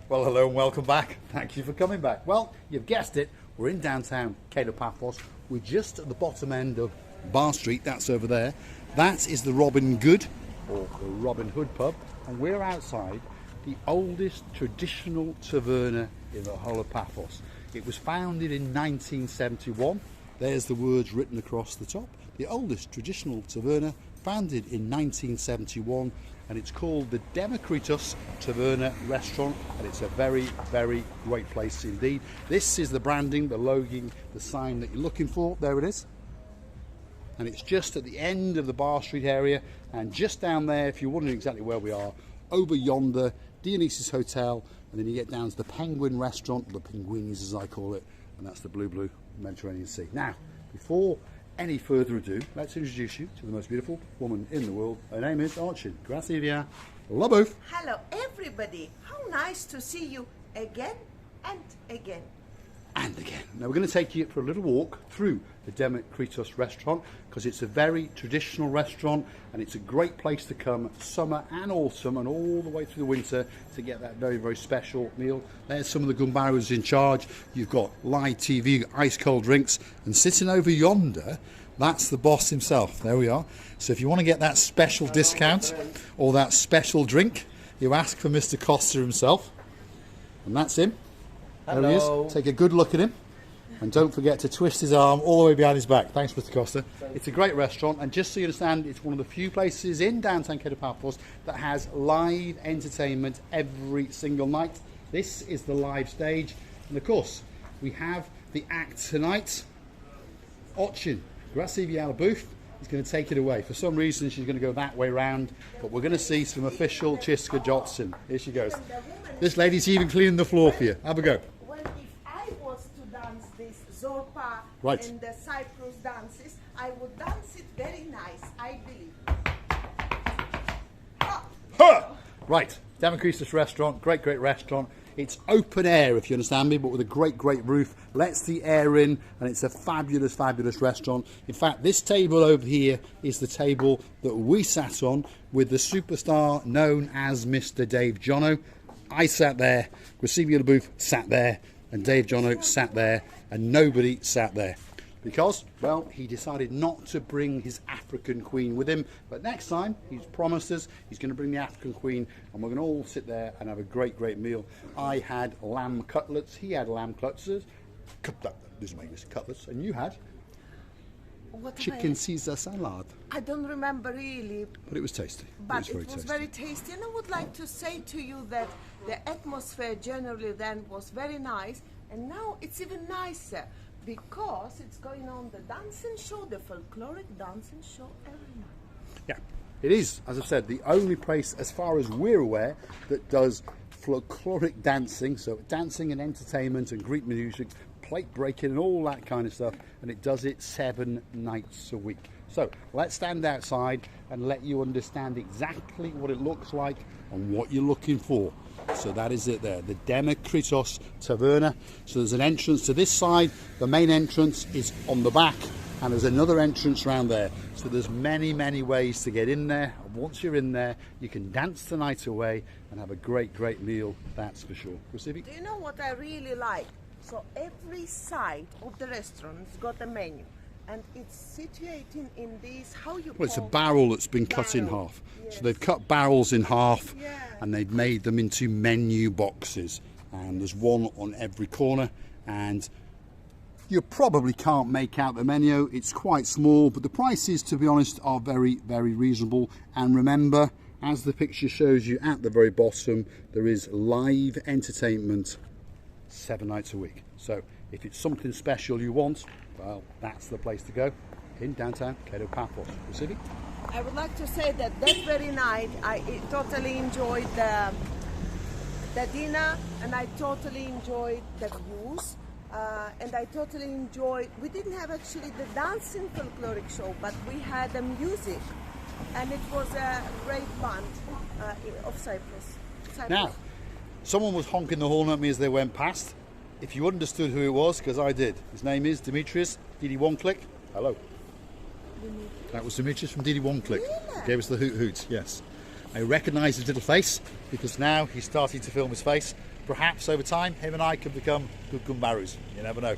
Well, hello and welcome back. Thank you for coming back. Well, you've guessed it, we're in downtown Paphos. We're just at the bottom end of Bar Street, that's over there. That is the Robin Good, or the Robin Hood pub, and we're outside the oldest traditional taverna in the whole of Paphos. It was founded in 1971. There's the words written across the top. The oldest traditional taverna, founded in 1971, and it's called the Demokritos Taverna Restaurant, and it's a very, very great place indeed. This is the branding, the logo, the sign that you're looking for. There it is. And it's just at the end of the Bar Street area, and just down there, if you're wondering exactly where we are, over yonder, Dionysus Hotel, and then you get down to the Penguin Restaurant, the Penguins as I call it, and that's the blue Mediterranean Sea. Now, before any further ado, let's introduce you to the most beautiful woman in the world. Her name is Orchin. Grazie via. La bouffe. Hello everybody, how nice to see you again and again. And again. Now we're going to take you for a little walk through the Demokritos restaurant, because it's a very traditional restaurant and it's a great place to come summer and autumn and all the way through the winter to get that very, very special meal. There's some of the gumbaros in charge. You've got live TV, ice cold drinks, and sitting over yonder, that's the boss himself. There we are. So if you want to get that special discount or that special drink, you ask for Mr. Costa himself, and that's him. There he is. Take a good look at him, and don't forget to twist his arm all the way behind his back. Thanks, Mr. Costa. It's a great restaurant, and just so you understand, it's one of the few places in downtown Paphos that has live entertainment every single night. This is the live stage, and of course, we have the act tonight. Orchin, grazie via la bouffe, is going to take it away. For some reason, she's going to go that way round, but we're going to see some official Chiska Jotson. Here she goes. This lady's even cleaning the floor for you. Have a go. Zorpa and the Cyprus dances, I would dance it very nice, I believe. Oh. Right, Demokritos restaurant, great restaurant. It's open air, if you understand me, but with a great roof. Lets the air in, and it's a fabulous restaurant. In fact, this table over here is the table that we sat on with the superstar known as Mr. Dave Jono. I sat there, Grazie Booth sat there, and Dave Jono sat there, and nobody sat there because, well, he decided not to bring his African queen with him. But next time, he's promised us he's going to bring the African queen, and we're going to all sit there and have a great meal. I had lamb cutlets, he had lamb cutlets, cutlets, and you had chicken Caesar salad. I don't remember really. But it was tasty. But it was very tasty. And I would like to say to you that the atmosphere generally then was very nice. And now it's even nicer because it's going on the dancing show, the folkloric dancing show every night. Yeah, it is, as I've said, the only place, as far as we're aware, that does folkloric dancing. So dancing and entertainment and Greek music, plate breaking and all that kind of stuff, and it does it 7 nights a week. So let's stand outside and let you understand exactly what it looks like and what you're looking for. So that is it there, the Demokritos Taverna. So there's an entrance to this side, the main entrance is on the back, and there's another entrance around there. So there's many ways to get in there, and once you're in there, you can dance the night away and have a great meal, that's for sure. Do you know what I really like? So every side of the restaurant has got a menu, and it's situated in these, how you Well, it's a barrel that's been cut in half. Yes. So they've cut barrels in half, and they've made them into menu boxes, and there's one on every corner, and you probably can't make out the menu. It's quite small, but the prices, to be honest, are very reasonable. And remember, as the picture shows you at the very bottom, there is live entertainment 7 nights a week. So if it's something special you want, well, that's the place to go in downtown Paphos City. I would like to say that very night I totally enjoyed the dinner, and I totally enjoyed the views, and I totally enjoyed, we didn't have actually the dancing folkloric show, but we had the music, and it was a great band of Cyprus. Now, someone was honking the horn at me as they went past. If you understood who it was, because I did. His name is Demetrius, Didi One Click. Hello. That was Demetrius from Didi One Click. Really? Gave us the hoot, yes. I recognise his little face, because now he's starting to film his face. perhaps over time, him and I could become good gumbarus. You never know.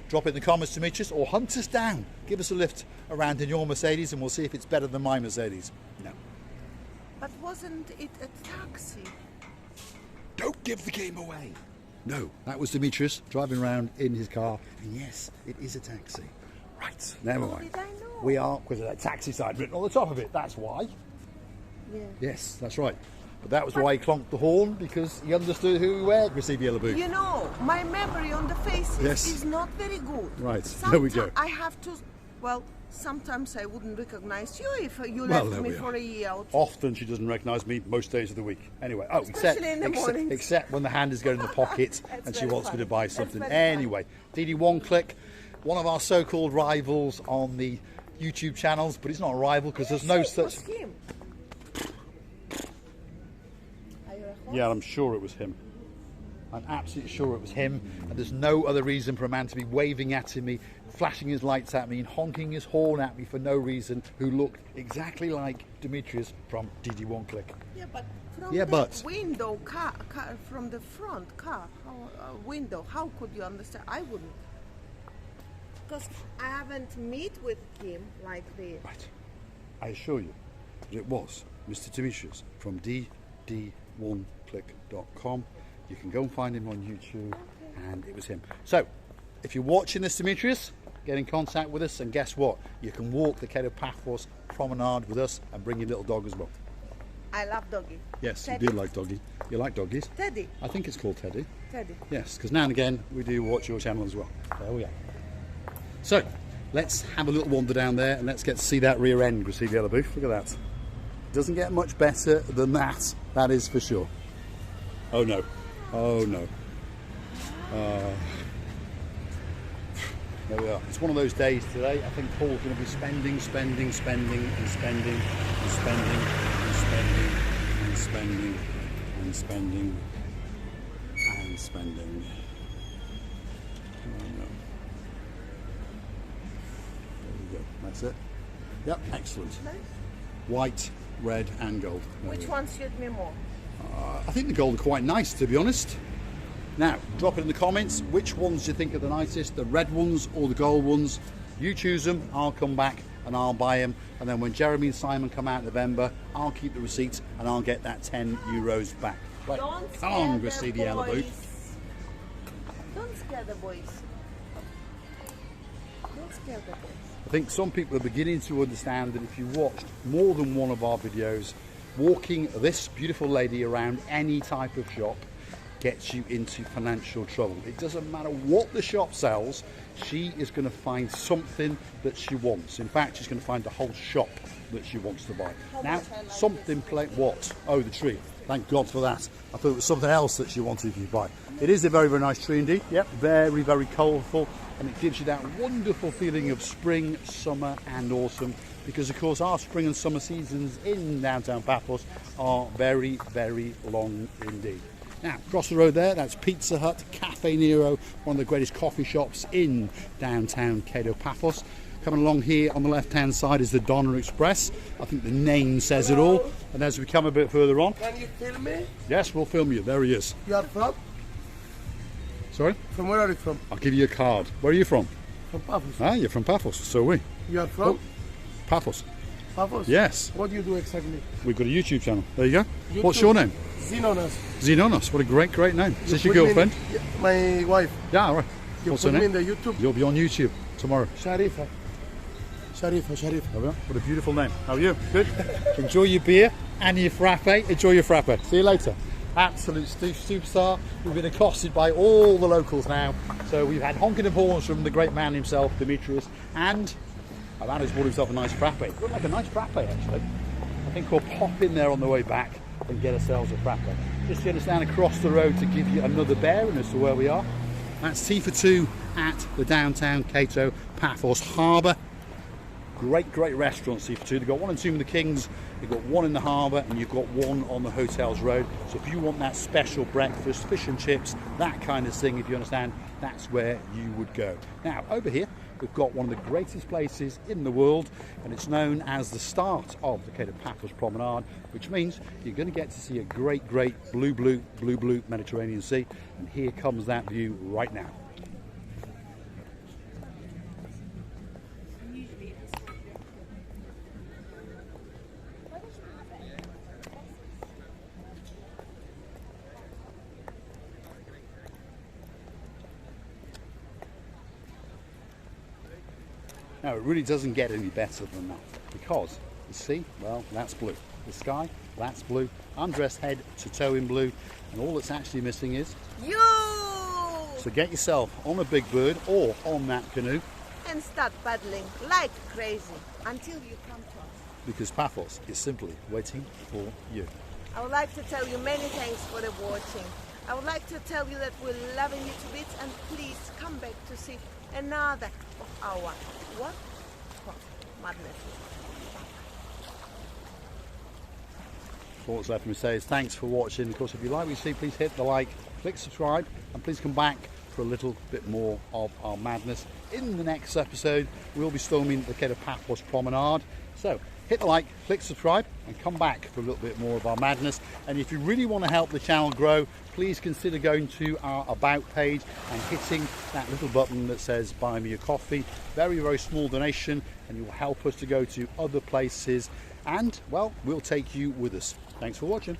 Drop it in the comments to meet us, or hunt us down. Give us a lift around in your Mercedes and we'll see if it's better than my Mercedes. No. But wasn't it a taxi? Don't give the game away. No, that was Demetrius driving around in his car. And yes, it is a taxi. Right, never mind. Did I know? We are, because of that taxi sign written on the top of it. That's why. Yeah. Yes, that's right. But that was why he clonked the horn, because he understood who we were, Gracie Yellowboot. You know, my memory on the faces Yes. is not very good. Right, there we go. I have to, well, sometimes I wouldn't recognize you if you Well, left there me we are. for a year. Often she doesn't recognise me most days of the week. Anyway, Especially in the mornings. except when the hand is going in the pocket That's and she very wants me funny. to buy That's something. very funny. Anyway, DD One Click, one of our so-called rivals on the YouTube channels, but it's not a rival because there's no It such. was him. Are you at home? Yeah, I'm sure it was him. I'm absolutely sure it was him, and there's no other reason for a man to be waving at me, flashing his lights at me, and honking his horn at me for no reason, who looked exactly like Demetrius from DD One Click. Yeah, but from Yeah, the but- window, car, from the front car window, how could you understand? I wouldn't. Because I haven't met with him like this. Right. I assure you that it was Mr. Demetrius from dd1click.com. You can go and find him on YouTube, and it was him. So, if you're watching this, Demetrius, get in contact with us, and guess what? You can walk the Cato Paphos promenade with us and bring your little dog as well. I love doggy. Yes, Teddy. you do like doggy. You like doggies? Teddy. I think it's called Teddy. Teddy. Yes, because now and again we do watch your channel as well. There we are. So, let's have a little wander down there and let's get to see that rear end, Gracie Yellowboot. Look at that. Doesn't get much better than that, that is for sure. Oh no. Oh no. There we are. It's one of those days today. I think Paul's going to be spending and spending and spending and spending and spending and spending and spending and spending. Oh no. There we go. That's it. Yep, excellent. Nice. White, red and gold. There we Which go. one suit me more? I think the gold are quite nice, to be honest. Now, drop it in the comments. Which ones do you think are the nicest? The red ones or the gold ones? You choose them. I'll come back and I'll buy them. And then when Jeremy and Simon come out in November, I'll keep the receipt and I'll get that €10 back. Right. Don't Come on, scare Gracie the Yellowboot. boys. Don't scare the boys. Don't scare the boys. I think some people are beginning to understand that if you watched more than one of our videos, walking this beautiful lady around any type of shop gets you into financial trouble. It doesn't matter what the shop sells, she is going to find something that she wants. In fact, she's going to find the whole shop that she wants to buy. How Now, much I like something what? Oh, the tree. Thank God for that. I thought it was something else that she wanted you to buy. It is a very, very nice tree indeed. Yep, very, very colourful, and it gives you that wonderful feeling of spring, summer and autumn, because of course our spring and summer seasons in downtown Paphos are very, very long indeed. Now, across the road there, that's Pizza Hut, Cafe Nero, one of the greatest coffee shops in downtown Cato Paphos. Coming along here on the left-hand side is the Donna Express. I think the name says it all. And as we come a bit further on, Can you film me? yes, we'll film you. There he is. You are from? Sorry? From where are you from? I'll give you a card. Where are you from? From Paphos. Ah, you're from Paphos. So are we. You are from Paphos. Paphos? Yes. What do you do exactly? We've got a YouTube channel. There you go. YouTube. What's your name? Zenonas. Zenonos. What a great, great name. Is this your Put me in- girlfriend? Yeah, my wife. Yeah, all right. You What's put her me in name? the YouTube. You'll be on YouTube tomorrow. Sharifa. Sharifa. There we are. What a beautiful name. How are you? Good? Enjoy your beer and your frappe. Enjoy your frappe. See you later. Absolute superstar. We've been accosted by all the locals now. So we've had honking of horns from the great man himself, Demetrius, and a man who's bought himself a nice frappe. Looked like a nice frappe, actually. I think we'll pop in there on the way back and get ourselves a frappe. Just to understand across the road to give you another bearing as to where we are. That's Tea for Two at the downtown Cato Paphos Harbour. Great, great restaurants, Tea for Two. They've got one in Tomb of the Kings, they've got one in the harbour, and you've got one on the Hotels Road. So if you want that special breakfast, fish and chips, that kind of thing, if you understand, that's where you would go. Now, over here, we've got one of the greatest places in the world, and it's known as the start of the Cape Paphos Promenade, which means you're going to get to see a great blue Mediterranean Sea, and here comes that view right now. Now, it really doesn't get any better than that, because the sea, well, that's blue. The sky, that's blue. I'm dressed head to toe in blue, and all that's actually missing is You! so get yourself on a big bird or on that canoe, And start paddling like crazy until you come to us. Because Paphos is simply waiting for you. I would like to tell you many thanks for the watching. I would like to tell you that we're loving you to bits, and please come back to see another of our what? Madness. all that's left for me to say is thanks for watching. Of course, if you like what you see, please hit the like, click subscribe, and please come back for a little bit more of our madness. In the next episode, we'll be storming the Cape Paphos Promenade. So hit the like, click subscribe, and come back for a little bit more of our madness. And if you really want to help the channel grow, please consider going to our About page and hitting that little button that says Buy Me a Coffee. Very, very small donation, and it will help us to go to other places. And, well, we'll take you with us. Thanks for watching.